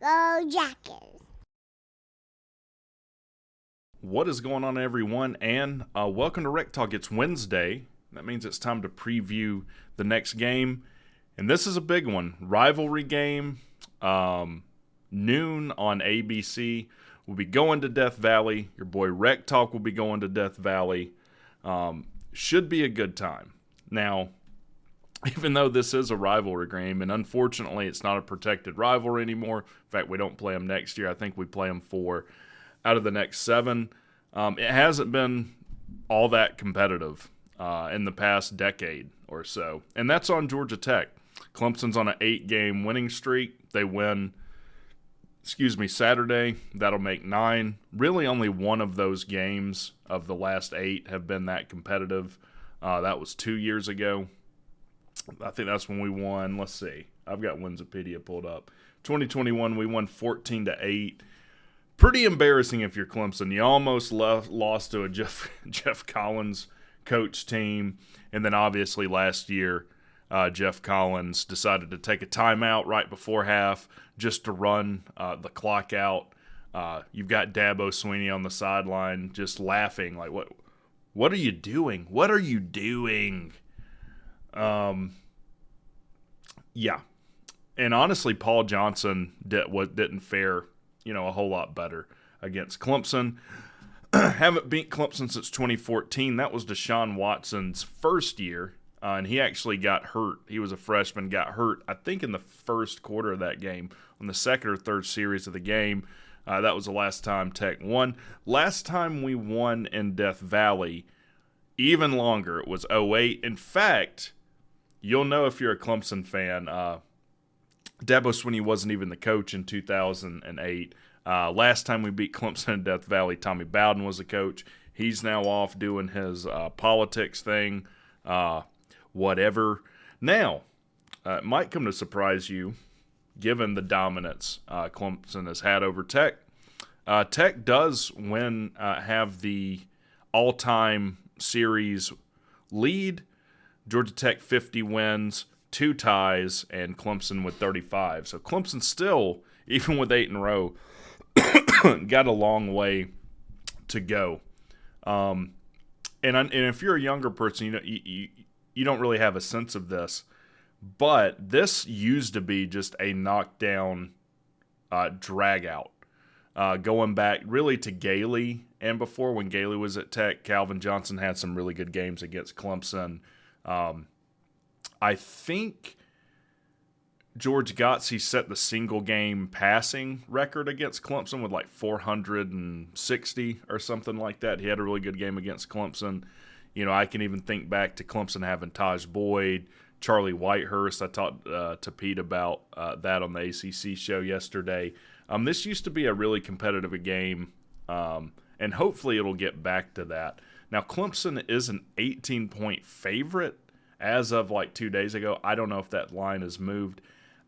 Go Jackets. What is going on, everyone, and welcome to WreckTalk. It's Wednesday. That means it's time to preview the next game, and this is a big one. Rivalry game, noon on ABC. We'll be going to Death Valley. Your boy WreckTalk will be going to Death Valley. Should be a good time. Now, even though this is a rivalry game, and unfortunately it's not a protected rivalry anymore. In fact, we don't play them next year. I think we play them 4 out of the next 7. It hasn't been all that competitive in the past decade or so. And that's on Georgia Tech. Clemson's on an 8-game winning streak. They win, Saturday. That'll make 9. Really only one of those games of the last 8 have been that competitive. That was 2 years ago. I think that's when we won. Let's see. I've got Winsipedia pulled up. 2021, we won 14-8. Pretty embarrassing if you're Clemson. You almost lost to a Jeff Collins coach team. And then obviously last year, Jeff Collins decided to take a timeout right before half just to run the clock out. You've got Dabo Swinney on the sideline just laughing like, what are you doing? What are you doing? Yeah. And honestly, Paul Johnson didn't fare, a whole lot better against Clemson. Haven't beat Clemson since 2014. That was Deshaun Watson's first year, and he actually got hurt. He was a freshman, got hurt, I think, in the first quarter of that game, on the second or third series of the game. That was the last time Tech won. Last time we won in Death Valley, even longer, it was 2008. In fact, you'll know if you're a Clemson fan, Dabo Swinney wasn't even the coach in 2008. Last time we beat Clemson in Death Valley, Tommy Bowden was the coach. He's now off doing his politics thing, whatever. Now, it might come to surprise you, given the dominance Clemson has had over Tech. Tech does have the all-time series lead. Georgia Tech 50 wins, 2 ties, and Clemson with 35. So Clemson still, even with 8 in a row, got a long way to go. And if you're a younger person, you don't really have a sense of this, but this used to be just a knockdown drag out. Going back really to Gailey and before, when Gailey was at Tech, Calvin Johnson had some really good games against Clemson. I think George Gotsey set the single game passing record against Clemson with like 460 or something like that. He had a really good game against Clemson. I can even think back to Clemson having Taj Boyd, Charlie Whitehurst. I talked to Pete about that on the ACC show yesterday. This used to be a really competitive game, and hopefully it'll get back to that. Now, Clemson is an 18-point favorite as of like 2 days ago. I don't know if that line has moved.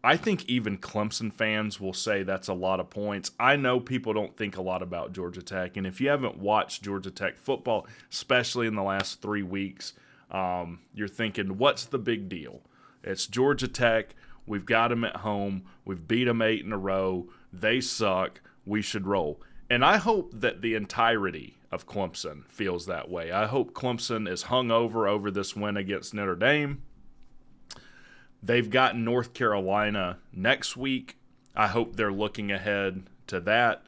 I think even Clemson fans will say that's a lot of points. I know people don't think a lot about Georgia Tech, and if you haven't watched Georgia Tech football, especially in the last 3 weeks, you're thinking, what's the big deal? It's Georgia Tech. We've got them at home. We've beat them 8 in a row. They suck. We should roll. And I hope that the entirety of Clemson feels that way. I hope Clemson is hungover over this win against Notre Dame. They've got North Carolina next week. I hope they're looking ahead to that.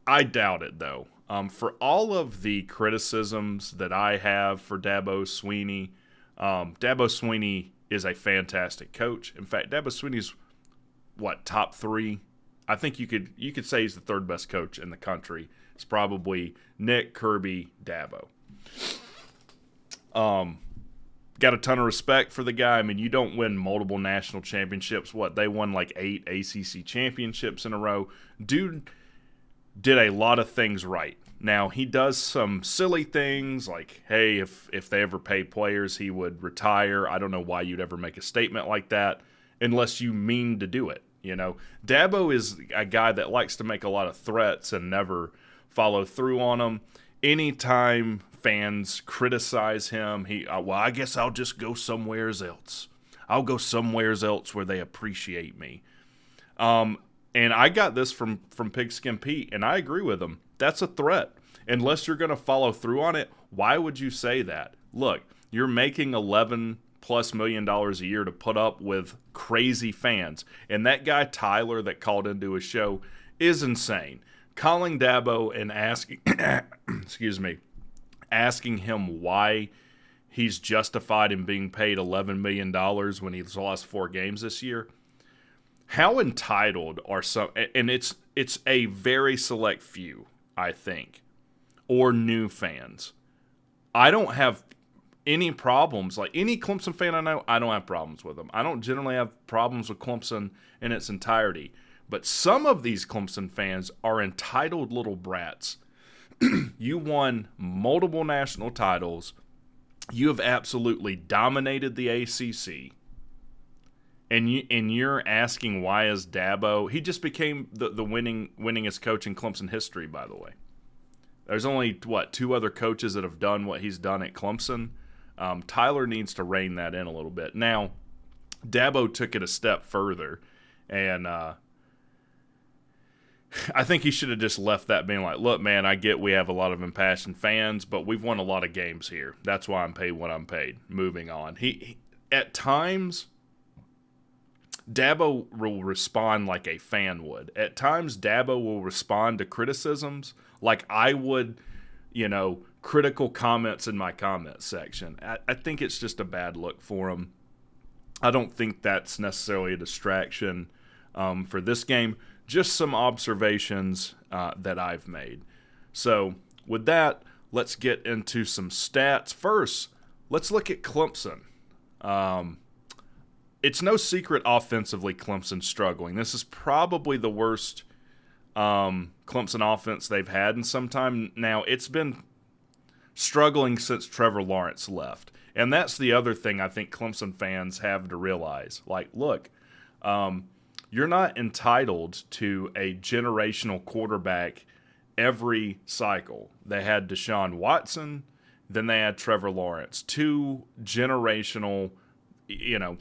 I doubt it, though. For all of the criticisms that I have for Dabo Swinney, Dabo Swinney is a fantastic coach. In fact, Dabo Swinney's, top 3? I think you could say he's the 3rd best coach in the country. It's probably Nick, Kirby, Dabo. Got a ton of respect for the guy. I mean, you don't win multiple national championships. They won like 8 ACC championships in a row. Dude did a lot of things right. Now, he does some silly things like, hey, if they ever pay players, he would retire. I don't know why you'd ever make a statement like that unless you mean to do it. Dabo is a guy that likes to make a lot of threats and never follow through on them. Anytime fans criticize him, I guess I'll just go somewhere else. I'll go somewhere else where they appreciate me. And I got this from Pigskin Pete, and I agree with him. That's a threat. Unless you're going to follow through on it, why would you say that? Look, you're making $11+ million a year to put up with crazy fans. And that guy Tyler that called into his show is insane. Calling Dabo and asking asking him why he's justified in being paid $11 million when he's lost 4 games this year. How entitled are some, and it's a very select few, I think, or new fans. I don't have any problems. Like any Clemson fan I know, I don't have problems with them. I don't generally have problems with Clemson in its entirety. But some of these Clemson fans are entitled little brats. You won multiple national titles. You have absolutely dominated the ACC. And you're asking why is Dabo? He just became the winningest coach in Clemson history, by the way. There's only, 2 other coaches that have done what he's done at Clemson. Tyler needs to rein that in a little bit. Now, Dabo took it a step further, and I think he should have just left that being like, look, man, I get we have a lot of impassioned fans, but we've won a lot of games here. That's why I'm paid what I'm paid. Moving on. He at times, Dabo will respond like a fan would. At times, Dabo will respond to criticisms like I would, critical comments in my comment section. I think it's just a bad look for him. I don't think that's necessarily a distraction for this game. Just some observations that I've made. So with that, let's get into some stats. First, let's look at Clemson. It's no secret offensively Clemson's struggling. This is probably the worst Clemson offense they've had in some time. Now, it's been struggling since Trevor Lawrence left. And that's the other thing I think Clemson fans have to realize. Like, look, you're not entitled to a generational quarterback every cycle. They had Deshaun Watson, then they had Trevor Lawrence. 2 generational,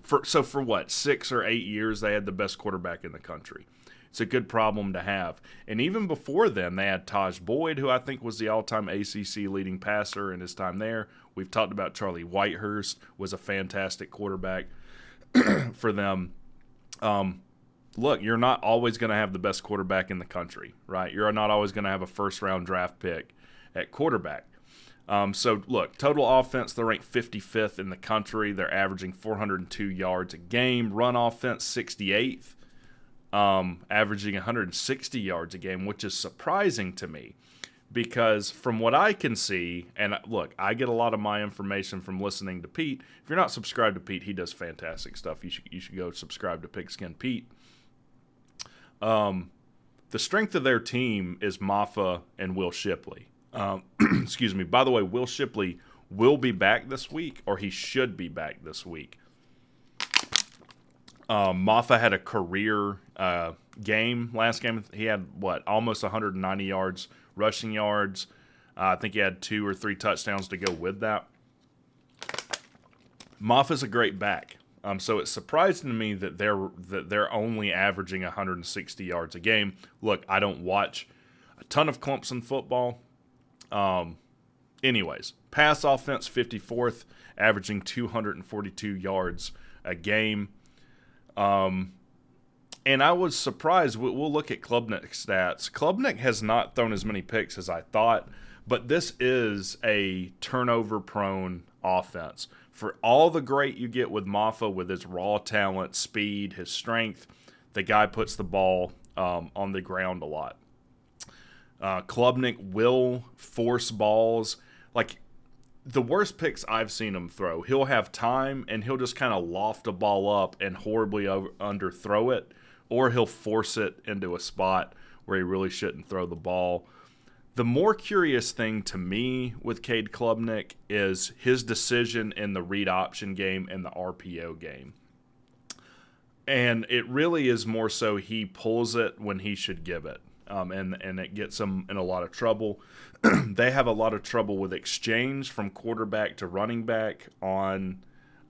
for what, 6 or 8 years they had the best quarterback in the country. It's a good problem to have. And even before then, they had Taj Boyd, who I think was the all-time ACC leading passer in his time there. We've talked about Charlie Whitehurst was a fantastic quarterback for them. Look, you're not always going to have the best quarterback in the country, right? You're not always going to have a first-round draft pick at quarterback. So, look, total offense, they're ranked 55th in the country. They're averaging 402 yards a game. Run offense, 68th, averaging 160 yards a game, which is surprising to me because from what I can see, and look, I get a lot of my information from listening to Pete. If you're not subscribed to Pete, he does fantastic stuff. You should go subscribe to Pigskin Pete. The strength of their team is Maffa and Will Shipley. Excuse me. By the way, Will Shipley will be back this week, or he should be back this week. Maffa had a career game last game. He had, almost 190 yards, rushing yards. I think he had 2 or 3 touchdowns to go with that. Maffa's a great back. So it's surprising to me that they're only averaging 160 yards a game. Look, I don't watch a ton of Clemson football. Anyways, pass offense 54th, averaging 242 yards a game. And I was surprised. We'll look at Klubnik's stats. Klubnik has not thrown as many picks as I thought, but this is a turnover-prone offense. For all the great you get with Maffa, with his raw talent, speed, his strength, the guy puts the ball on the ground a lot. Klubnik will force balls. Like, the worst picks I've seen him throw, he'll have time and he'll just kind of loft a ball up and horribly underthrow it, or he'll force it into a spot where he really shouldn't throw the ball. The more curious thing to me with Cade Klubnik is his decision in the read option game and the RPO game. And it really is more so he pulls it when he should give it. And it gets them in a lot of trouble. They have a lot of trouble with exchange from quarterback to running back on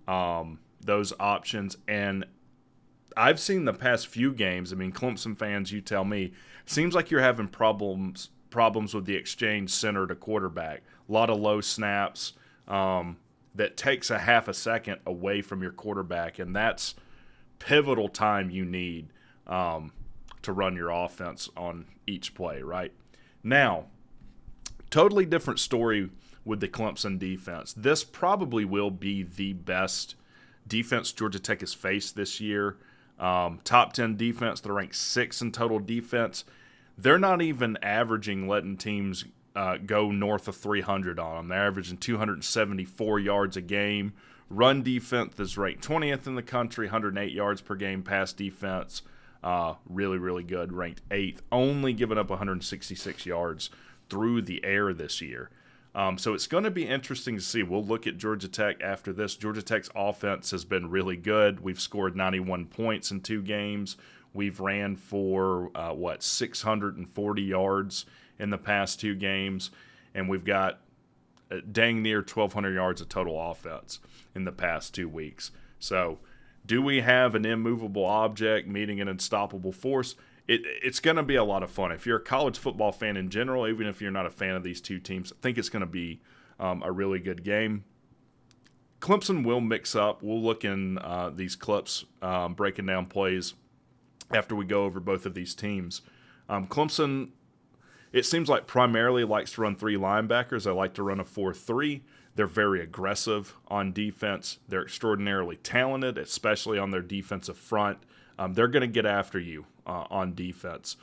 those options. And I've seen the past few games. I mean, Clemson fans, you tell me. Seems like you're having problems with the exchange center to quarterback. A lot of low snaps that takes a half a second away from your quarterback, and that's pivotal time you need to run your offense on each play, right? Now, totally different story with the Clemson defense. This probably will be the best defense Georgia Tech has faced this year. Top 10 defense. They're ranked 6th in total defense. They're not even averaging letting teams go north of 300 on them. They're averaging 274 yards a game. Run defense is ranked 20th in the country, 108 yards per game. Pass defense, really, really good, ranked 8th, only giving up 166 yards through the air this year. So it's going to be interesting to see. We'll look at Georgia Tech after this. Georgia Tech's offense has been really good. We've scored 91 points in 2 games. We've ran for, 640 yards in the past 2 games. And we've got dang near 1,200 yards of total offense in the past 2 weeks. So do we have an immovable object meeting an unstoppable force? It's going to be a lot of fun. If you're a college football fan in general, even if you're not a fan of these two teams, I think it's going to be a really good game. Clemson will mix up. We'll look in these clips, breaking down plays after we go over both of these teams. Clemson, it seems like primarily likes to run 3 linebackers. They like to run a 4-3. They're very aggressive on defense. They're extraordinarily talented, especially on their defensive front. They're going to get after you on defense.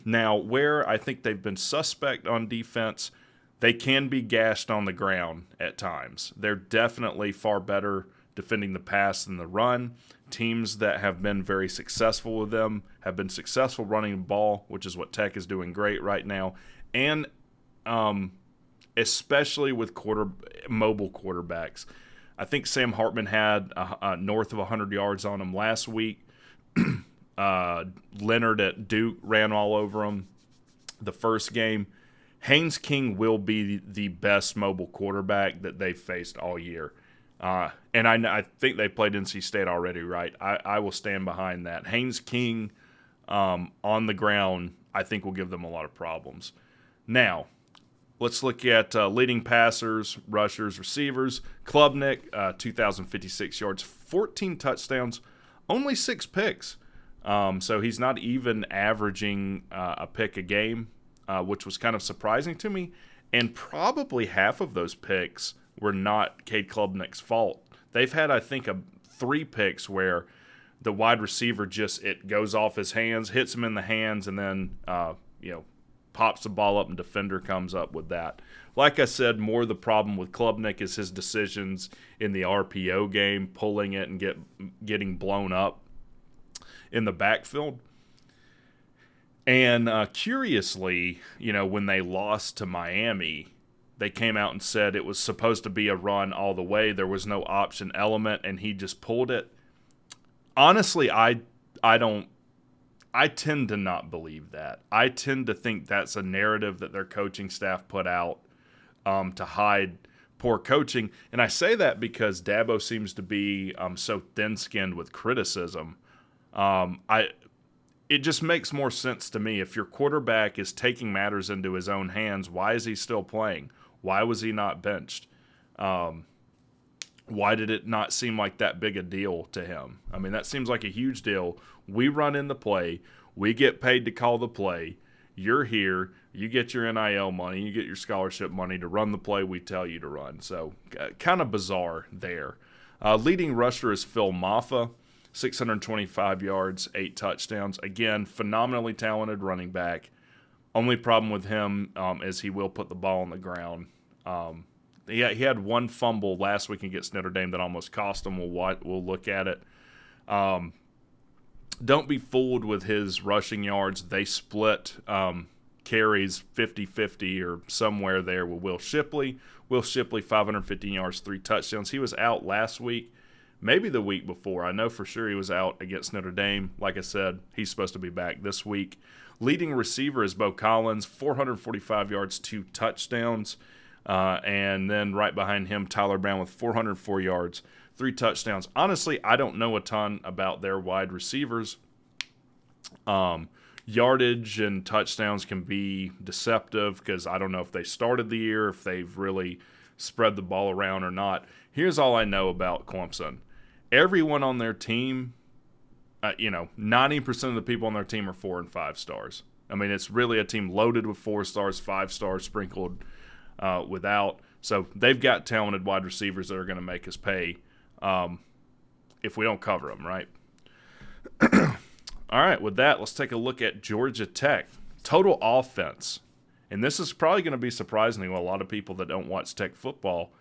Now, where I think they've been suspect on defense, they can be gashed on the ground at times. They're definitely far better defending the pass than the run. Teams that have been very successful with them have been successful running the ball, which is what Tech is doing great right now. And especially with mobile quarterbacks. I think Sam Hartman had north of 100 yards on him last week. Leonard at Duke ran all over him the first game. Haynes King will be the best mobile quarterback that they've faced all year. And I think they played NC State already, right? I will stand behind that. Haynes King on the ground, I think, will give them a lot of problems. Now, let's look at leading passers, rushers, receivers. Klubnik, 2,056 yards, 14 touchdowns, only 6 picks. So he's not even averaging a pick a game, which was kind of surprising to me. And probably half of those picks were not Cade Klubnik's fault. They've had, I think, 3 picks where the wide receiver it goes off his hands, hits him in the hands, and then pops the ball up and defender comes up with that. Like I said, more the problem with Klubnik is his decisions in the RPO game, pulling it and getting blown up in the backfield. And curiously, when they lost to Miami, they came out and said it was supposed to be a run all the way. There was no option element, and he just pulled it. Honestly, I tend to not believe that. I tend to think that's a narrative that their coaching staff put out to hide poor coaching. And I say that because Dabo seems to be so thin-skinned with criticism. It just makes more sense to me. If your quarterback is taking matters into his own hands, why is he still playing? Why was he not benched? Why did it not seem like that big a deal to him? I mean, that seems like a huge deal. We run in the play. We get paid to call the play. You're here. You get your NIL money. You get your scholarship money to run the play we tell you to run. So kind of bizarre there. Leading rusher is Phil Maffa, 625 yards, 8 touchdowns. Again, phenomenally talented running back. Only problem with him is he will put the ball on the ground. He had 1 fumble last week against Notre Dame that almost cost him. We'll look at it. Don't be fooled with his rushing yards. They split carries 50-50 or somewhere there with Will Shipley. Will Shipley, 515 yards, 3 touchdowns. He was out last week, maybe the week before. I know for sure he was out against Notre Dame. Like I said, he's supposed to be back this week. Leading receiver is Bo Collins, 445 yards, 2 touchdowns. And then right behind him, Tyler Brown with 404 yards, 3 touchdowns. Honestly, I don't know a ton about their wide receivers. Yardage and touchdowns can be deceptive because I don't know if they started the year, if they've really spread the ball around or not. Here's all I know about Clemson. Everyone on their team, 90% of the people on their team are 4 and 5 stars. I mean, it's really a team loaded with 4 stars, 5 stars sprinkled without. So they've got talented wide receivers that are going to make us pay if we don't cover them, right? All right, with that, let's take a look at Georgia Tech. Total offense. And this is probably going to be surprising to a lot of people that don't watch Tech football.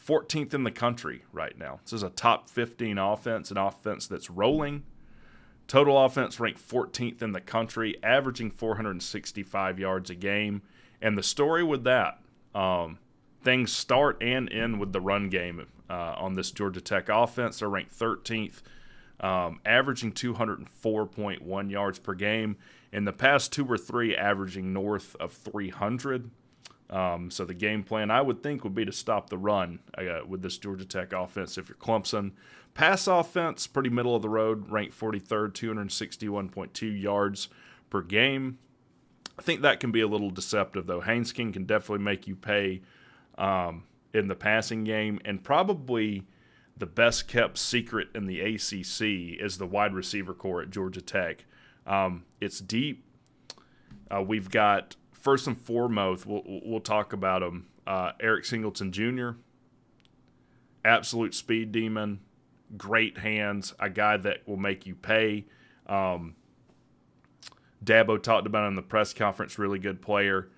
14th in the country right now. This is a top 15 offense, an offense that's rolling. Total offense ranked 14th in the country, averaging 465 yards a game. And the story with that, things start and end with the run game on this Georgia Tech offense. They're ranked 13th, averaging 204.1 yards per game. In the past 2 or 3, averaging north of 300. So the game plan, I would think, would be to stop the run with this Georgia Tech offense if you're Clemson. Pass offense, pretty middle of the road, ranked 43rd, 261.2 yards per game. I think that can be a little deceptive, though. Haynes King can definitely make you pay in the passing game, and probably the best-kept secret in the ACC is the wide receiver core at Georgia Tech. It's deep. We've got, first and foremost, we'll talk about him, Eric Singleton Jr., absolute speed demon, great hands, a guy that will make you pay. Dabo talked about him in the press conference, really good player.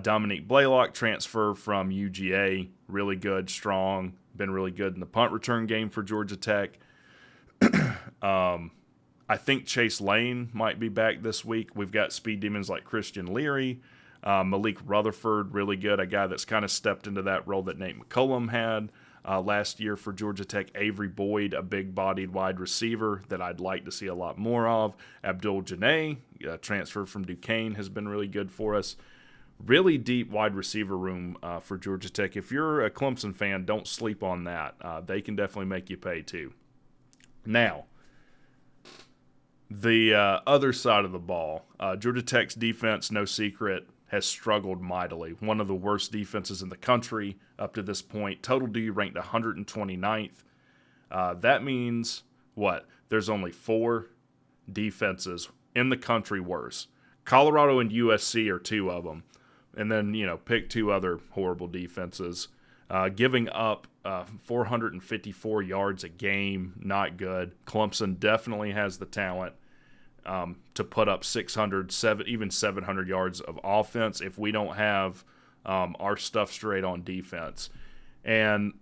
Dominique Blaylock, transfer from UGA, really good, strong, been really good in the punt return game for Georgia Tech. I think Chase Lane might be back this week. We've got speed demons like Christian Leary, Malik Rutherford, really good, a guy that's kind of stepped into that role that Nate McCullum had last year for Georgia Tech. Avery Boyd, a big-bodied wide receiver that I'd like to see a lot more of. Abdul Janae, transfer from Duquesne, has been really good for us. Really deep wide receiver room for Georgia Tech. If you're a Clemson fan, don't sleep on that. They can definitely make you pay too. Now, the other side of the ball, Georgia Tech's defense, no secret, has struggled mightily. One of the worst defenses in the country up to this point. Total D ranked 129th. That means what? There's only 4 defenses in the country worse. Colorado and USC are 2 of them. And then, pick 2 other horrible defenses. Giving up 454 yards a game, not good. Clemson definitely has the talent to put up 600, even 700 yards of offense if we don't have our stuff straight on defense. And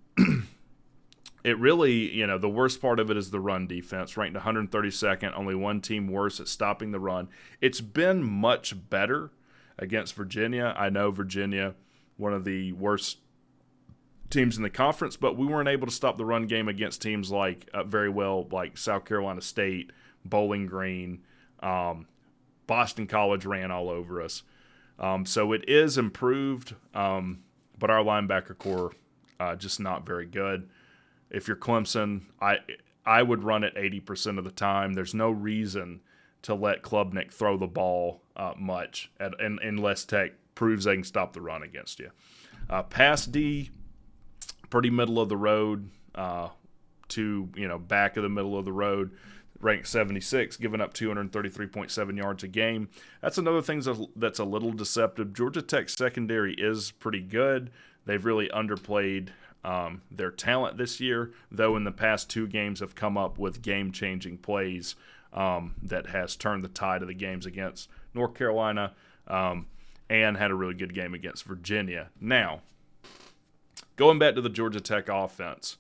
it really, the worst part of it is the run defense, ranked 132nd, only 1 team worse at stopping the run. It's been much better against Virginia. I know Virginia, one of the worst teams in the conference, but we weren't able to stop the run game against teams like like South Carolina State, Bowling Green, Boston College ran all over us. So it is improved, but our linebacker core just not very good. If you're Clemson, I would run it 80% of the time. There's no reason to let Klubnik throw the ball much unless Tech proves they can stop the run against you. Pass D, pretty middle of the road to back of the middle of the road, ranked 76, giving up 233.7 yards a game. That's another thing that's a little deceptive. Georgia Tech's secondary is pretty good. They've really underplayed their talent this year, though in the past 2 games have come up with game-changing plays that has turned the tide of the games against North Carolina and had a really good game against Virginia. Now, going back to the Georgia Tech offense,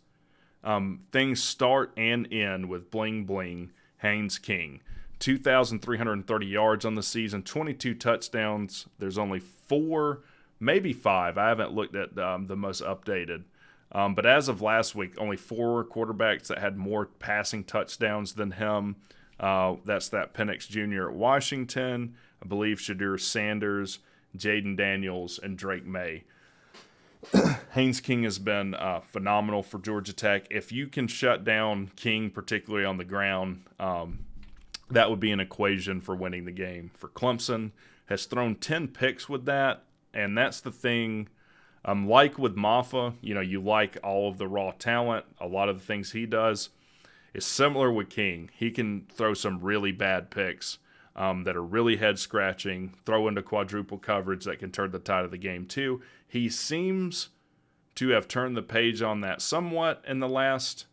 things start and end with bling bling Haynes King. 2,330 yards on the season, 22 touchdowns. There's only 4, maybe 5. I haven't looked at the most updated. But as of last week, only 4 quarterbacks that had more passing touchdowns than him. That's that Penix Jr. at Washington, I believe Shadur Sanders, Jaden Daniels, and Drake May. Haynes King has been phenomenal for Georgia Tech. If you can shut down King, particularly on the ground, that would be an equation for winning the game. For Clemson, has thrown 10 picks with that, and that's the thing. Like with Maffa, you like all of the raw talent. A lot of the things he does is similar with King. He can throw some really bad picks that are really head-scratching, throw into quadruple coverage that can turn the tide of the game too. He seems to have turned the page on that somewhat in the last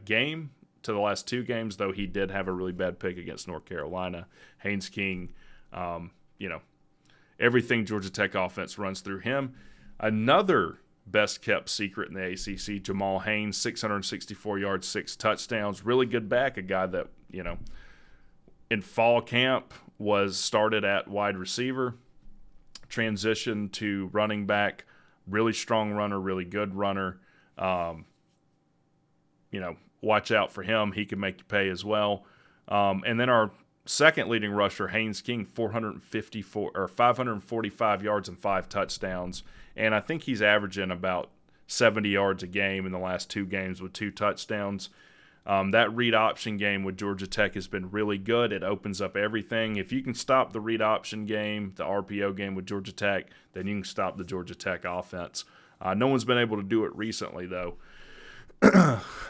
game, to the last two games, though he did have a really bad pick against North Carolina. Haynes King, everything Georgia Tech offense runs through him. Another best-kept secret in the ACC, Jamal Haynes, 664 yards, 6 touchdowns. Really good back, a guy that, in fall camp was started at wide receiver, transitioned to running back, really strong runner, really good runner. Watch out for him. He can make you pay as well. And then our second leading rusher, Haynes King, 545 yards and 5 touchdowns. And I think he's averaging about 70 yards a game in the last 2 games with 2 touchdowns. That read option game with Georgia Tech has been really good. It opens up everything. If you can stop the read option game, the RPO game with Georgia Tech, then you can stop the Georgia Tech offense. No one's been able to do it recently, though.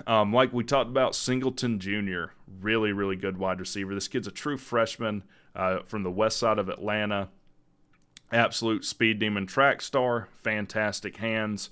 Like we talked about, Singleton Jr., really, really good wide receiver. This kid's a true freshman from the west side of Atlanta. Absolute speed demon track star, fantastic hands.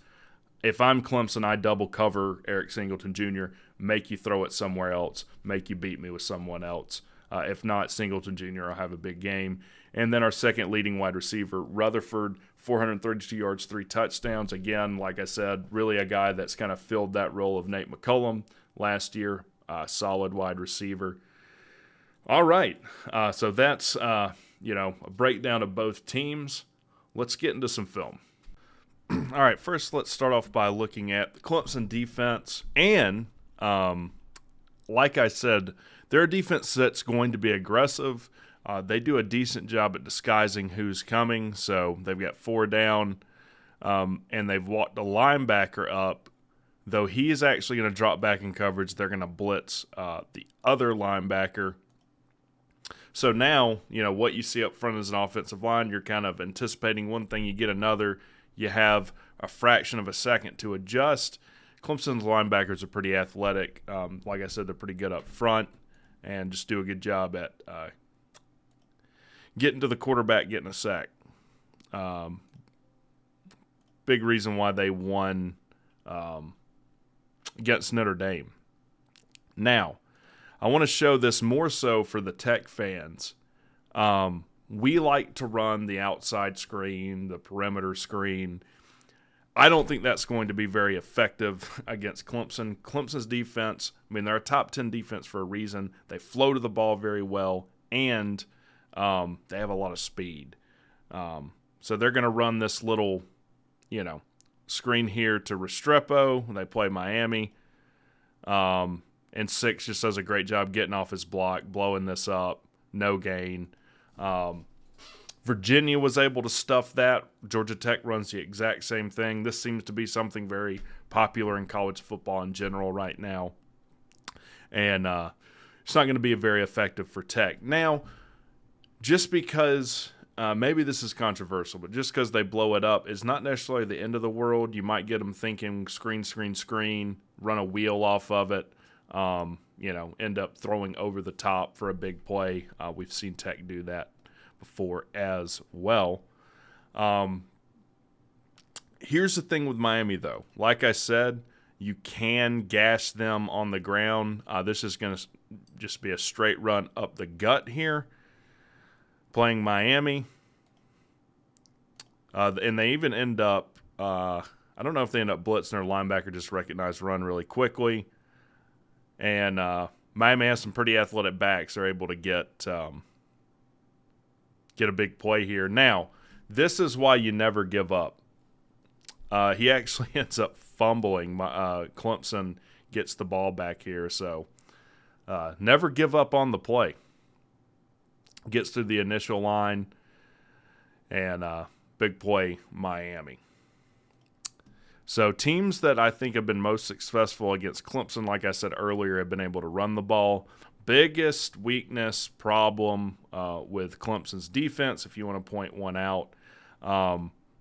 If I'm Clemson, I double cover Eric Singleton Jr., make you throw it somewhere else, make you beat me with someone else. If not, Singleton Jr. will have a big game. And then our second leading wide receiver, Rutherford, 432 yards, 3 touchdowns. Again, like I said, really a guy that's kind of filled that role of Nate McCullum last year. Solid wide receiver. All right, so that's a breakdown of both teams. Let's get into some film. All right, first let's start off by looking at the Clemson defense. And like I said, they're a defense that's going to be aggressive. They do a decent job at disguising who's coming. So they've got 4 down, and they've walked a linebacker up. Though he is actually going to drop back in coverage, they're going to blitz the other linebacker. So now, what you see up front as an offensive line, you're kind of anticipating one thing, you get another. You have a fraction of a second to adjust. Clemson's linebackers are pretty athletic. Like I said, they're pretty good up front and just do a good job at getting to the quarterback, getting a sack. Big reason why they won against Notre Dame. Now, I want to show this more so for the Tech fans. We like to run the outside screen, the perimeter screen. I don't think that's going to be very effective against Clemson. Clemson's defense, they're a top 10 defense for a reason. They flow to the ball very well, and they have a lot of speed. So they're going to run this little, screen here to Restrepo. They play Miami. And 6 just does a great job getting off his block, blowing this up, no gain. Virginia was able to stuff that. Georgia Tech runs the exact same thing. This seems to be something very popular in college football in general right now. And it's not going to be very effective for Tech. Now, just because, maybe this is controversial, but just because they blow it up is not necessarily the end of the world. You might get them thinking screen, run a wheel off of it. End up throwing over the top for a big play. We've seen Tech do that before as well. Here's the thing with Miami, though. Like I said, you can gash them on the ground. This is going to just be a straight run up the gut here. Playing Miami. And they even end up, I don't know if they end up blitzing their linebacker, just recognized run really quickly. And Miami has some pretty athletic backs. They're able to get a big play here. Now, this is why you never give up. He actually ends up fumbling. Clemson gets the ball back here. So never give up on the play. Gets through the initial line. And big play, Miami. So teams that I think have been most successful against Clemson, like I said earlier, have been able to run the ball. Biggest weakness, problem with Clemson's defense, if you want to point one out,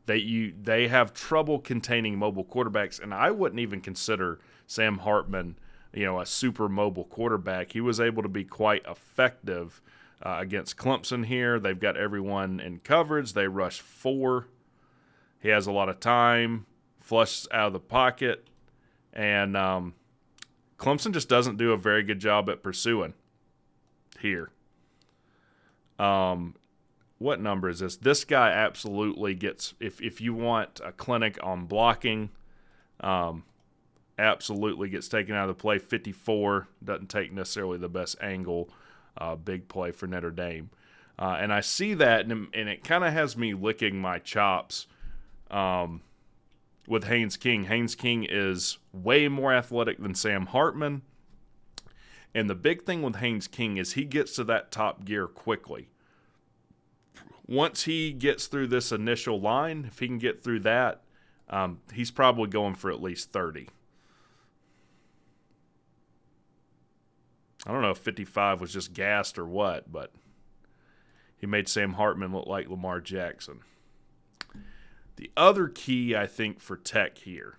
they have trouble containing mobile quarterbacks, and I wouldn't even consider Sam Hartman, a super mobile quarterback. He was able to be quite effective against Clemson here. They've got everyone in coverage. They rush 4. He has a lot of time, flushes out of the pocket, and Clemson just doesn't do a very good job at pursuing here. What number is this? This guy absolutely gets, if you want a clinic on blocking, absolutely gets taken out of the play. 54, doesn't take necessarily the best angle. Big play for Notre Dame. And I see that, and it kind of has me licking my chops with Haynes King. Haynes King is way more athletic than Sam Hartman. And the big thing with Haynes King is he gets to that top gear quickly. Once he gets through this initial line, if he can get through that, he's probably going for at least 30. I don't know if 55 was just gassed or what, but he made Sam Hartman look like Lamar Jackson. The other key, I think, for Tech here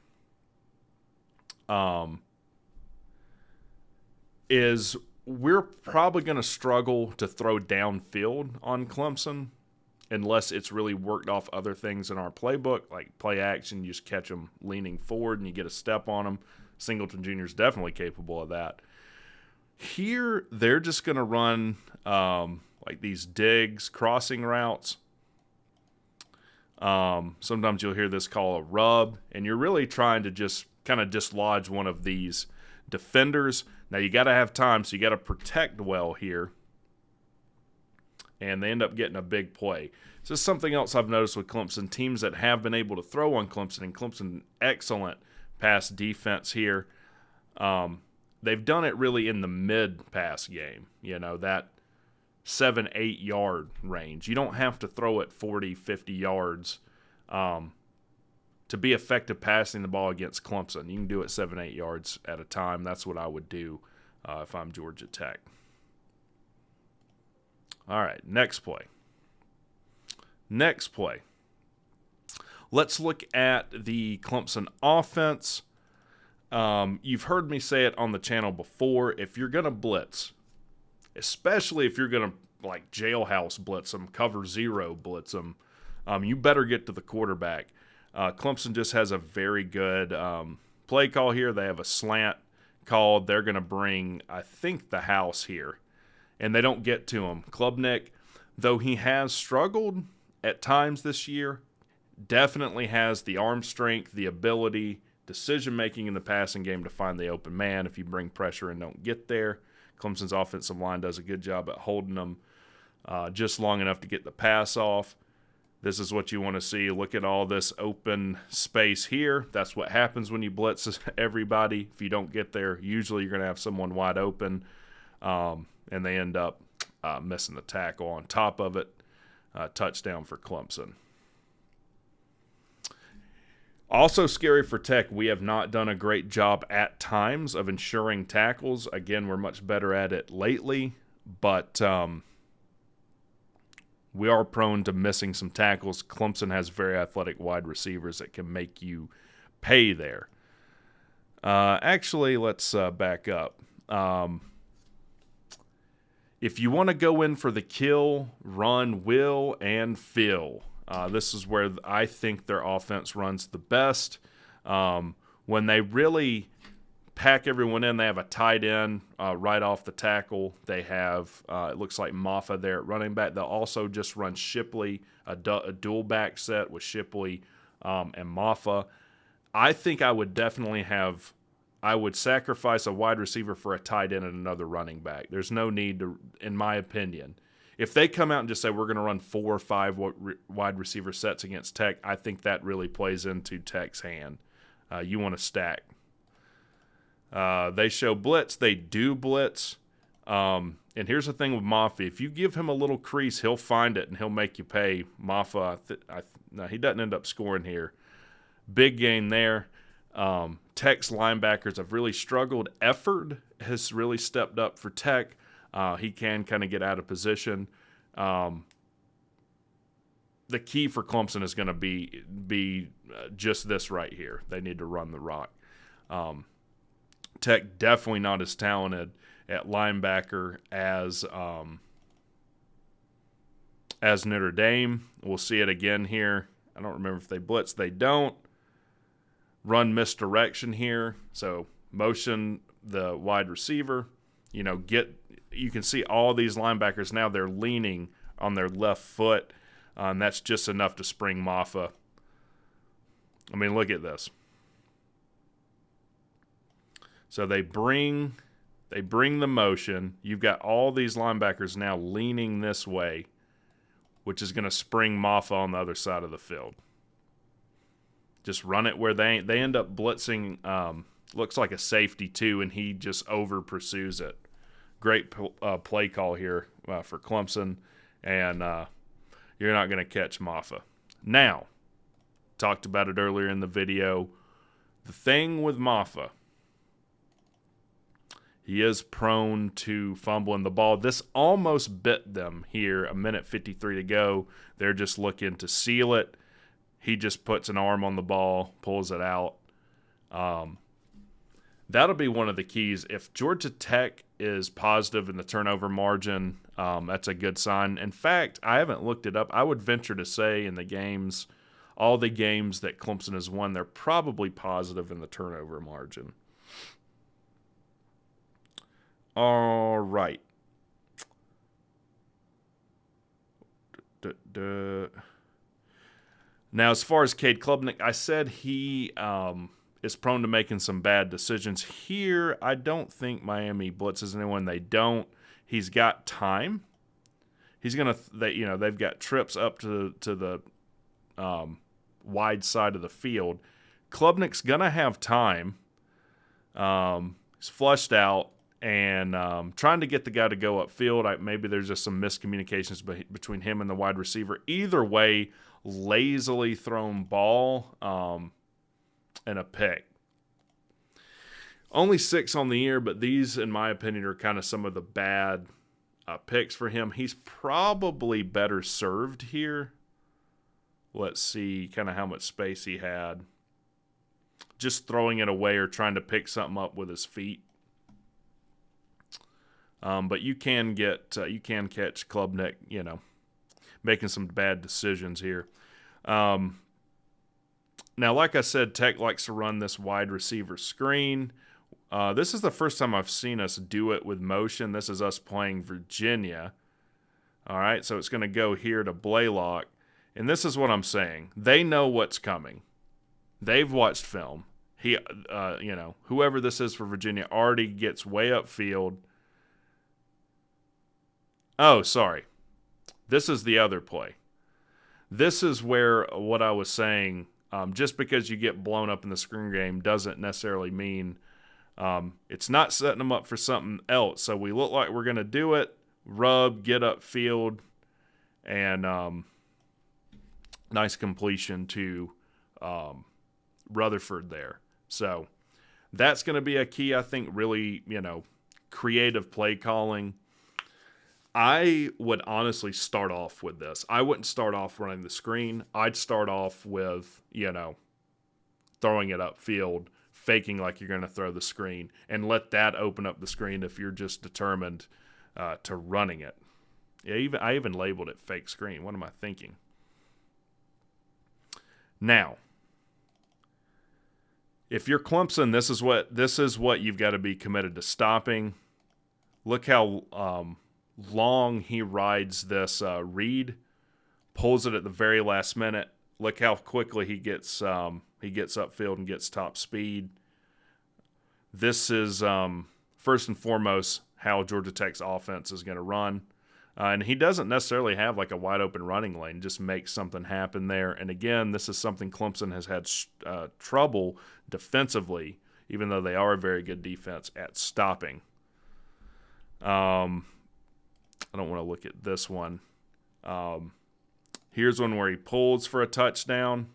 is we're probably going to struggle to throw downfield on Clemson unless it's really worked off other things in our playbook, like play action. You just catch them leaning forward and you get a step on them. Singleton Jr. is definitely capable of that. Here, they're just going to run like these digs, crossing routes. Sometimes you'll hear this called a rub, and you're really trying to just kind of dislodge one of these defenders. Now, you got to have time, so you got to protect well here. And they end up getting a big play. This is something else I've noticed with Clemson. Teams that have been able to throw on Clemson, and Clemson, excellent pass defense here. They've done it really in the mid-pass game, that 7-8 yard range. You don't have to throw it 40, 50 yards to be effective passing the ball against Clemson. You can do it 7-8 yards at a time. That's what I would do if I'm Georgia Tech. All right, next play. Let's look at the Clemson offense. You've heard me say it on the channel before. If you're going to blitz, especially if you're going to like jailhouse blitz them, cover zero blitz them, you better get to the quarterback. Clemson just has a very good play call here. They have a slant called. They're going to bring, I think, the house here, and they don't get to him. Klubnik, though he has struggled at times this year, definitely has the arm strength, the ability, decision-making in the passing game to find the open man if you bring pressure and don't get there. Clemson's offensive line does a good job at holding them just long enough to get the pass off. This is what you want to see. Look at all this open space here. That's what happens when you blitz everybody. If you don't get there, usually you're going to have someone wide open, and they end up missing the tackle on top of it. Touchdown for Clemson. Also scary for Tech, we have not done a great job at times of ensuring tackles. Again, we're much better at it lately, but we are prone to missing some tackles. Clemson has very athletic wide receivers that can make you pay there. Actually, let's back up. If you want to go in for the kill, run, will, and fill, this is where I think their offense runs the best. When they really pack everyone in, they have a tight end right off the tackle. They have, it looks like Maffa there at running back. They'll also just run Shipley, a dual back set with Shipley and Maffa. I think I would definitely I would sacrifice a wide receiver for a tight end and another running back. There's no need to, in my opinion. If they come out and just say we're going to run 4 or 5 wide receiver sets against Tech, I think that really plays into Tech's hand. You want to stack. They show blitz. They do blitz. And here's the thing with Maffa. If you give him a little crease, he'll find it and he'll make you pay. Maffa, no, he doesn't end up scoring here. Big gain there. Tech's linebackers have really struggled. Efford has really stepped up for Tech. He can kind of get out of position. The key for Clemson is going to be just this right here. They need to run the rock. Tech definitely not as talented at linebacker as Notre Dame. We'll see it again here. I don't remember if they blitz. They don't. Run misdirection here. So motion the wide receiver. You can see all these linebackers now, they're leaning on their left foot. And that's just enough to spring Maffa. I mean, look at this. So they bring the motion. You've got all these linebackers now leaning this way, which is going to spring Maffa on the other side of the field. Just run it where they end up blitzing. Looks like a safety too, and he just over pursues it. Great play call here for Clemson, and you're not going to catch Maffa. Now, talked about it earlier in the video. The thing with Maffa, he is prone to fumbling the ball. This almost bit them here, a minute 53 to go. They're just looking to seal it. He just puts an arm on the ball, pulls it out. That'll be one of the keys. If Georgia Tech is positive in the turnover margin, that's a good sign. In fact, I haven't looked it up. I would venture to say in the games, all the games that Clemson has won, they're probably positive in the turnover margin. All right. Now, as far as Cade Klubnik, I said he is prone to making some bad decisions. Here, I don't think Miami blitzes anyone. They don't. He's got time. He's going to, they've got trips up to the wide side of the field. Klubnik's going to have time. He's flushed out. And trying to get the guy to go upfield. Maybe there's just some miscommunications between him and the wide receiver. Either way, lazily thrown ball and a pick. Only 6 on the year, but these, in my opinion, are kind of some of the bad picks for him. He's probably better served here. Let's see kind of how much space he had. Just throwing it away or trying to pick something up with his feet. But you can catch Klubnik, making some bad decisions here. Now, like I said, Tech likes to run this wide receiver screen. This is the first time I've seen us do it with motion. This is us playing Virginia. All right, so it's going to go here to Blaylock. And this is what I'm saying. They know what's coming. They've watched film. Whoever this is for Virginia already gets way upfield. Oh, sorry. This is the other play. This is where what I was saying, just because you get blown up in the screen game doesn't necessarily mean it's not setting them up for something else. So we look like we're going to do it, rub, get upfield, and nice completion to Rutherford there. So that's going to be a key, I think, really, creative play calling. I would honestly start off with this. I wouldn't start off running the screen. I'd start off with, throwing it upfield, faking like you're going to throw the screen, and let that open up the screen if you're just determined to running it. Yeah, I even labeled it fake screen. What am I thinking? Now, if you're Clemson, this is what you've got to be committed to stopping. Look how long he rides this read, pulls it at the very last minute. Look how quickly he gets upfield and gets top speed. This is first and foremost how Georgia Tech's offense is going to run. And he doesn't necessarily have like a wide open running lane, just makes something happen there. And again, this is something Clemson has had trouble defensively, even though they are a very good defense at stopping. I don't want to look at this one. Here's one where he pulls for a touchdown,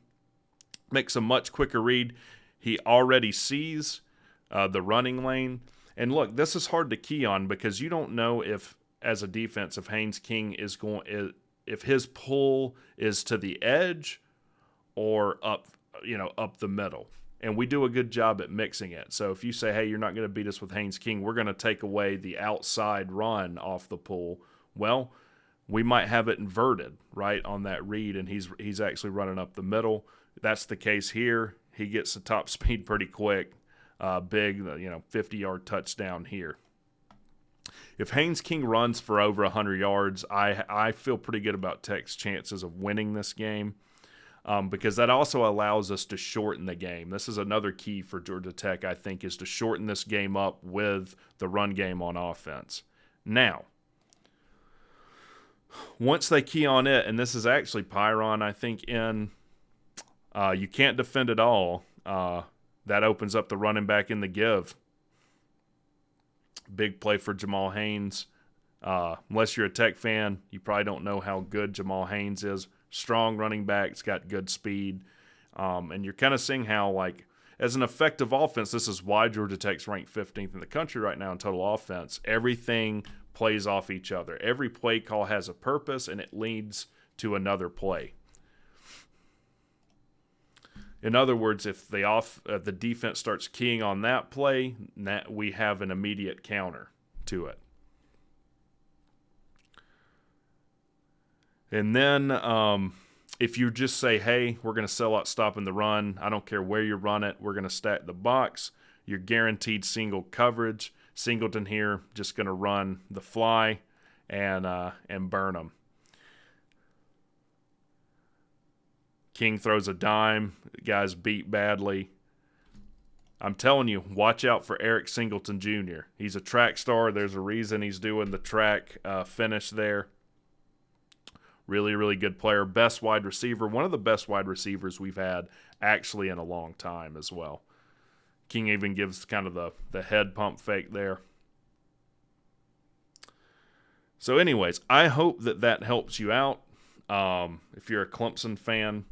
makes a much quicker read. He already sees the running lane. And look, this is hard to key on because you don't know if, as a defense, if Haynes King is if his pull is to the edge or up the middle. And we do a good job at mixing it. So if you say, hey, you're not going to beat us with Haynes King, we're going to take away the outside run off the pull. Well, we might have it inverted, right, on that read, and he's actually running up the middle. That's the case here. He gets the top speed pretty quick. Big, 50-yard touchdown here. If Haynes King runs for over 100 yards, I feel pretty good about Tech's chances of winning this game. Because that also allows us to shorten the game. This is another key for Georgia Tech, I think, is to shorten this game up with the run game on offense. Now, once they key on it, and this is actually Pyron, I think, in you can't defend it all, that opens up the running back in the give. Big play for Jamal Haynes. Unless you're a Tech fan, you probably don't know how good Jamal Haynes is. Strong running back, it's got good speed. And you're kind of seeing how, like, as an effective offense, this is why Georgia Tech's ranked 15th in the country right now in total offense. Everything plays off each other. Every play call has a purpose, and it leads to another play. In other words, if the defense starts keying on that play, we have an immediate counter to it. And then if you just say, hey, we're going to sell out stopping the run, I don't care where you run it, we're going to stack the box, you're guaranteed single coverage. Singleton here just going to run the fly and burn them. King throws a dime. The guy's beat badly. I'm telling you, watch out for Eric Singleton Jr. He's a track star. There's a reason he's doing the track finish there. Really, really good player. Best wide receiver. One of the best wide receivers we've had actually in a long time as well. King even gives kind of the head pump fake there. So anyways, I hope that helps you out. If you're a Clemson fan,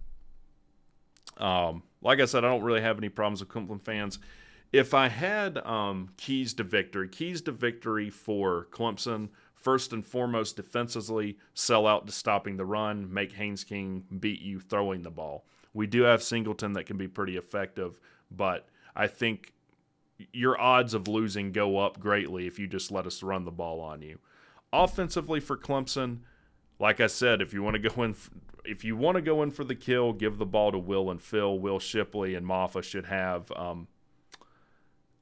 like I said, I don't really have any problems with Clemson fans. If I had keys to victory for Clemson, first and foremost, defensively, sell out to stopping the run, make Haynes King beat you throwing the ball. We do have Singleton that can be pretty effective, but I think your odds of losing go up greatly if you just let us run the ball on you. Offensively for Clemson, like I said, if you want to go in for the kill, give the ball to Will and Phil. Will Shipley and Maffa should have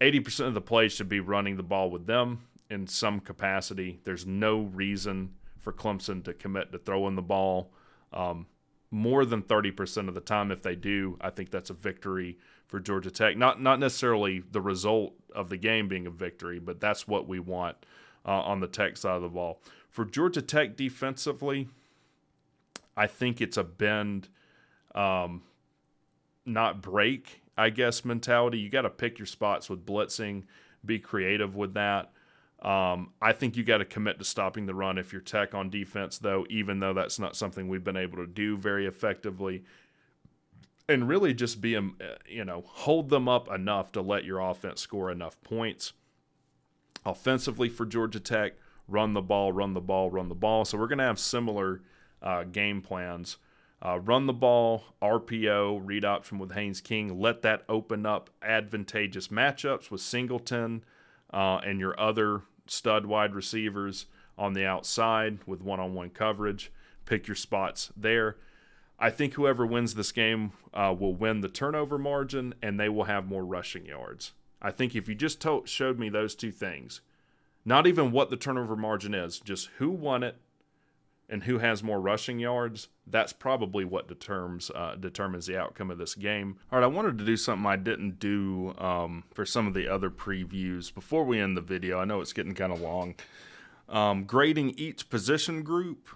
80% of the plays should be running the ball with them in some capacity. There's no reason for Clemson to commit to throwing the ball more than 30% of the time. If they do, I think that's a victory for Georgia Tech. Not necessarily the result of the game being a victory, but that's what we want on the Tech side of the ball. For Georgia Tech defensively, I think it's a bend, not break, I guess, mentality. You got to pick your spots with blitzing, be creative with that. I think you got to commit to stopping the run if you're Tech on defense, though, even though that's not something we've been able to do very effectively. And really just be, hold them up enough to let your offense score enough points. Offensively for Georgia Tech, run the ball, run the ball, run the ball. So we're going to have similar game plans. Run the ball, RPO, read option with Haynes King. Let that open up advantageous matchups with Singleton and your other stud wide receivers on the outside with one-on-one coverage. Pick your spots there. I think whoever wins this game will win the turnover margin, and they will have more rushing yards. I think if you just showed me those two things, not even what the turnover margin is, just who won it and who has more rushing yards, that's probably what determines the outcome of this game. All right, I wanted to do something I didn't do for some of the other previews before we end the video. I know it's getting kind of long. Grading each position group,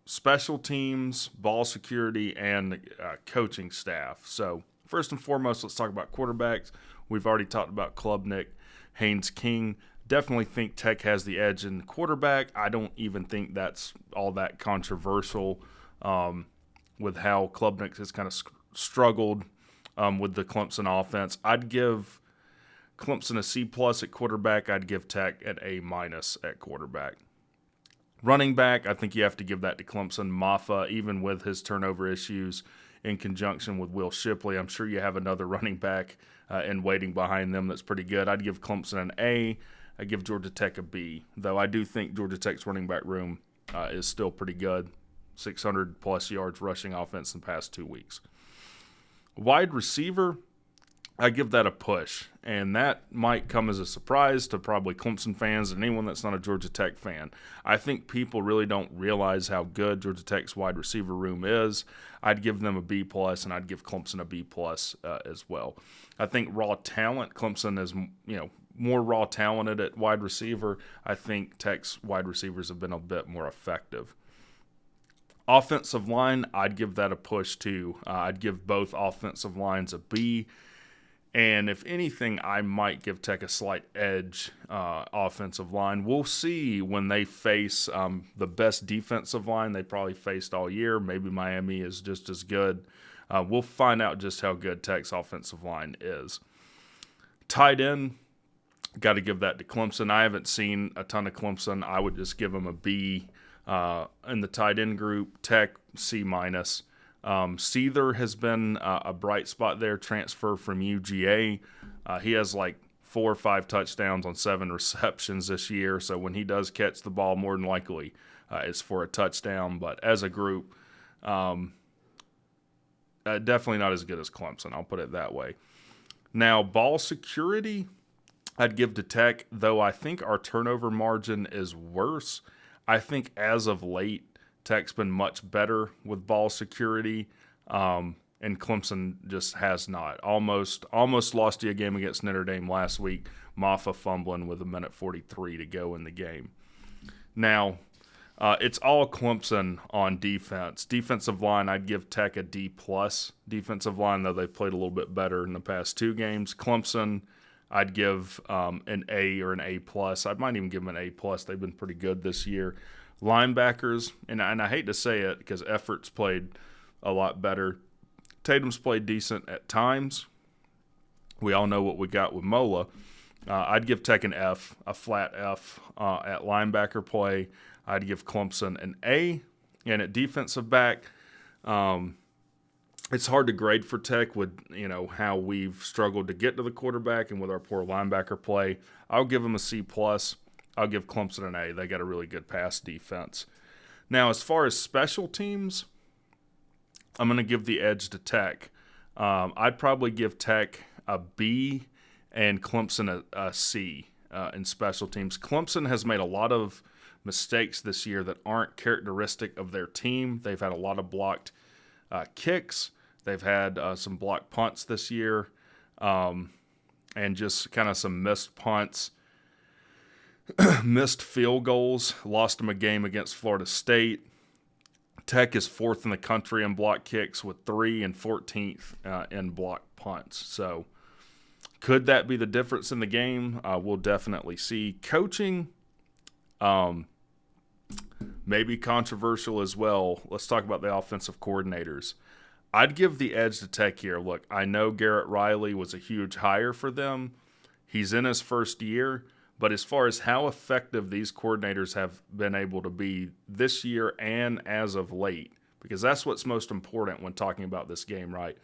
special teams, ball security, and coaching staff. So first and foremost, let's talk about quarterbacks. We've already talked about Klubnik, Haynes King. Definitely think Tech has the edge in quarterback. I don't even think that's all that controversial with how Klubnik has kind of struggled with the Clemson offense. I'd give Clemson a C+ at quarterback. I'd give Tech an A- at quarterback. Running back, I think you have to give that to Clemson. Maffa, even with his turnover issues in conjunction with Will Shipley, I'm sure you have another running back in waiting behind them that's pretty good. I'd give Clemson an A. I'd give Georgia Tech a B, though I do think Georgia Tech's running back room is still pretty good. 600-plus yards rushing offense in the past 2 weeks. Wide receiver, I give that a push, and that might come as a surprise to probably Clemson fans and anyone that's not a Georgia Tech fan. I think people really don't realize how good Georgia Tech's wide receiver room is. I'd give them a B+, and I'd give Clemson a B+ as well. I think raw talent, Clemson is more raw talented at wide receiver. I think Tech's wide receivers have been a bit more effective. Offensive line, I'd give that a push too. I'd give both offensive lines a B. And if anything, I might give Tech a slight edge offensive line. We'll see when they face the best defensive line they probably faced all year. Maybe Miami is just as good. We'll find out just how good Tech's offensive line is. Tight end, got to give that to Clemson. I haven't seen a ton of Clemson. I would just give them a B in the tight end group. Tech, C-. Seether has been a bright spot there, transfer from UGA. He has like 4 or 5 touchdowns on 7 receptions this year, so when he does catch the ball, more than likely it's for a touchdown. But as a group, definitely not as good as Clemson, I'll put it that way. Now, ball security, I'd give to Tech, though I think our turnover margin is worse. I think as of late, Tech's been much better with ball security, and Clemson just has not. Almost lost you a game against Notre Dame last week. Maffa fumbling with 1:43 to go in the game. Now, it's all Clemson on defense. Defensive line, I'd give Tech a D+. Defensive line, though, they've played a little bit better in the past 2 games. Clemson, I'd give an A or an A+. I might even give them an A+. They've been pretty good this year. Linebackers, and I hate to say it because Effort's played a lot better. Tatum's played decent at times. We all know what we got with Mola. I'd give Tech an F, a flat F at linebacker play. I'd give Clemson an A. And at defensive back, it's hard to grade for Tech with how we've struggled to get to the quarterback and with our poor linebacker play. I'll give them a C+. I'll give Clemson an A. They got a really good pass defense. Now, as far as special teams, I'm going to give the edge to Tech. I'd probably give Tech a B and Clemson a C in special teams. Clemson has made a lot of mistakes this year that aren't characteristic of their team. They've had a lot of blocked kicks. They've had some blocked punts this year, and just kind of some missed punts. Missed field goals, lost them a game against Florida State. Tech is 4th in the country in block kicks with 3 and 14th in block punts. So could that be the difference in the game? We'll definitely see. Coaching, maybe controversial as well. Let's talk about the offensive coordinators. I'd give the edge to Tech here. Look, I know Garrett Riley was a huge hire for them. He's in his first year. But as far as how effective these coordinators have been able to be this year and as of late, because that's what's most important when talking about this game, right?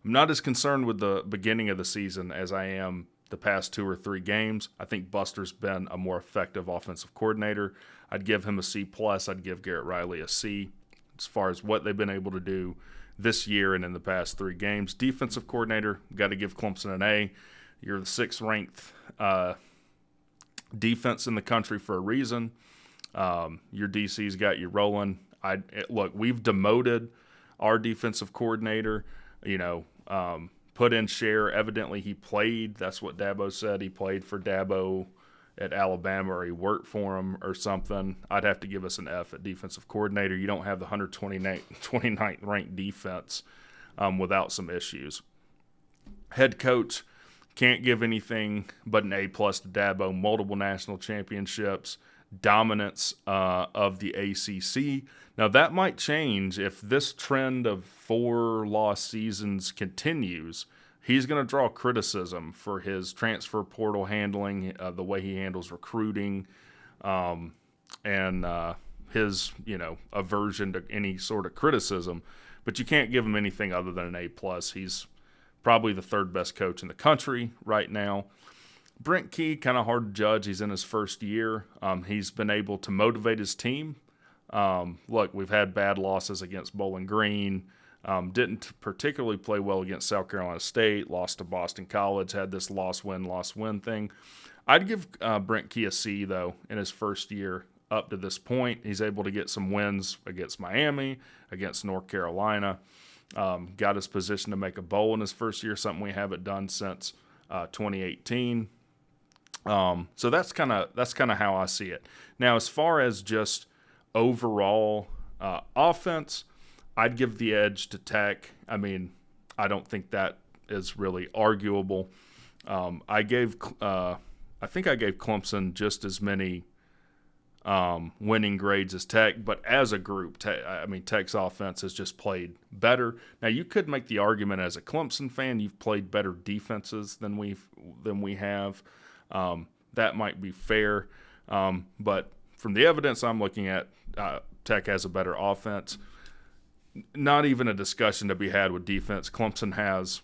I'm not as concerned with the beginning of the season as I am the past 2 or 3 games. I think Buster's been a more effective offensive coordinator. I'd give him a C+. I'd give Garrett Riley a C as far as what they've been able to do this year and in the past 3 games. Defensive coordinator, got to give Clemson an A. You're the 6th-ranked defense in the country for a reason. Your DC's got you rolling. Look, we've demoted our defensive coordinator. Put in Scher. Evidently, he played. That's what Dabo said. He played for Dabo at Alabama, or he worked for him or something. I'd have to give us an F at defensive coordinator. You don't have the 129th ranked defense without some issues. Head coach, can't give anything but an A+ to Dabo. Multiple national championships. dominance of the ACC. Now, that might change if this trend of 4-loss seasons continues. He's going to draw criticism for his transfer portal handling, the way he handles recruiting, and his, aversion to any sort of criticism. But you can't give him anything other than an A+. He's probably the third best coach in the country right now. Brent Key, kind of hard to judge. He's in his first year. He's been able to motivate his team. Look, we've had bad losses against Bowling Green. Didn't particularly play well against South Carolina State. Lost to Boston College. Had this loss-win thing. I'd give Brent Key a C, though, in his first year up to this point. He's able to get some wins against Miami, against North Carolina. Got his position to make a bowl in his first year, something we haven't done since 2018. So that's kind of how I see it. Now, as far as just overall offense, I'd give the edge to Tech. I mean, I don't think that is really arguable. I think I gave Clemson just as many winning grades as Tech, but as a group, Tech's offense has just played better. Now, you could make the argument as a Clemson fan, you've played better defenses than we have. That might be fair, but from the evidence I'm looking at, Tech has a better offense. Not even a discussion to be had with defense. Clemson has,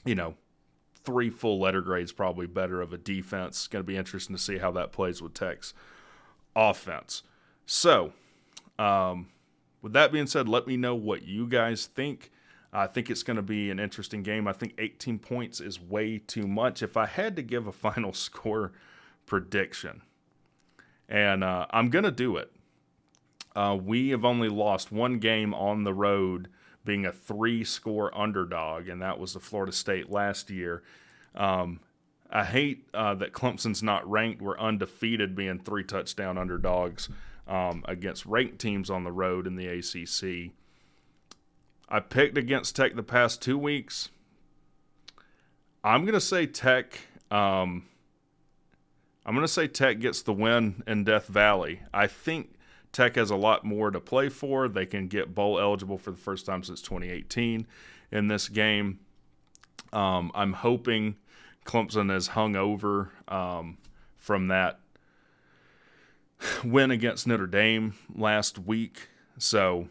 3 full letter grades probably better of a defense. It's going to be interesting to see how that plays with Tech's offense. So, with that being said, let me know what you guys think. I think it's going to be an interesting game. I think 18 points is way too much. If I had to give a final score prediction, and I'm going to do it, we have only lost one game on the road, being a 3-score underdog, and that was the Florida State last year. I hate that Clemson's not ranked. We're undefeated, being 3-touchdown underdogs against ranked teams on the road in the ACC. I picked against Tech the past 2 weeks. I'm going to say Tech. I'm going to say Tech gets the win in Death Valley. I think Tech has a lot more to play for. They can get bowl eligible for the first time since 2018 in this game. I'm hoping Clemson is hung over from that win against Notre Dame last week. So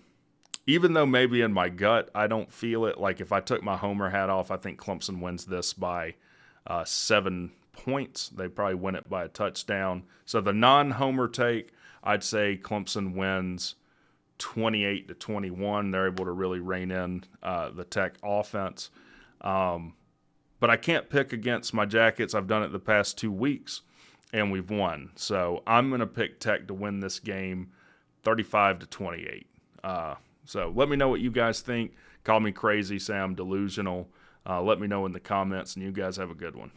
even though maybe in my gut I don't feel it, like if I took my homer hat off, I think Clemson wins this by 7 points. They probably win it by a touchdown. So the non-homer take, I'd say Clemson wins 28-21. They're able to really rein in the Tech offense. But I can't pick against my Jackets. I've done it the past 2 weeks, and we've won. So I'm going to pick Tech to win this game 35-28. So let me know what you guys think. Call me crazy, say I'm delusional. Let me know in the comments, and you guys have a good one.